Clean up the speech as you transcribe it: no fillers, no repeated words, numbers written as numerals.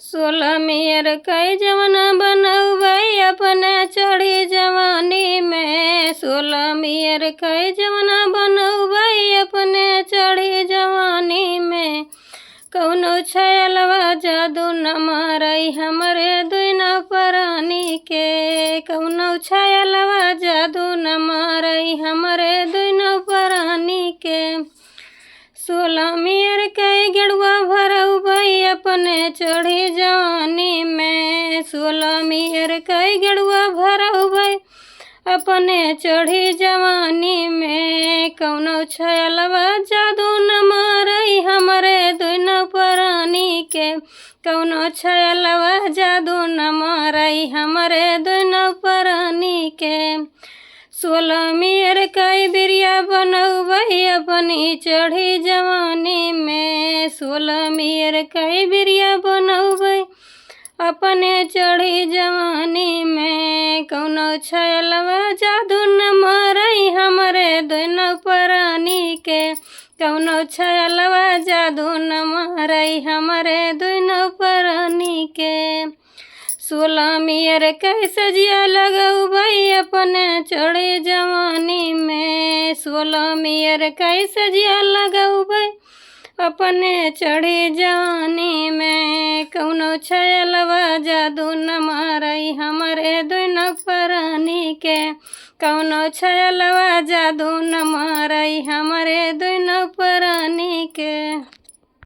सोलह मेयर कई जवना बनौबै अपना चढ़ी जवानी में। सोलह मेयर कई जवना बनौबै अपने चढ़ी जवानी में। कौनो छयलवा जादू न मारई हमरे दुनो प्राणी के। कौनो छयलवा जादू न मारई हमरे दुनो प्राणी के। सोलह मेयर कई गेड़ुआ भरौबै अपने चढ़ी जवानी में। सोलह मेयर कई गेड़ुआ भरौबै अपने चढ़ी जवानी में। कौनो छयलवा जादू न मारई हमरे दुनो प्राणी के। कौनो छयलवा जादू न मारई हमरे दुनो प्राणी के। सोलह मेयर कई बिरिया बनौबै अपनी चढ़ी जवानी में। सोलह मेयर कई बिरिया बनौबै अपने चढ़ी जवानी में। कौनो छयलवा जादू न मारई हमरे दुनो प्राणी के। कौनो छयलवा जादू न मारई हमरे दुनो प्राणी के। सोलह मेयर कई सजिया लगौबै अपने चढ़ी जवानी में। सोलह मेयर कई सजिया लगौबै अपने चढ़ी जवानी में। कौनो छयलवा जादू न मारई हमरे दुनो प्राणी के। कौनो छयलवा जादू न मारई हमरे दुनो प्राणी के।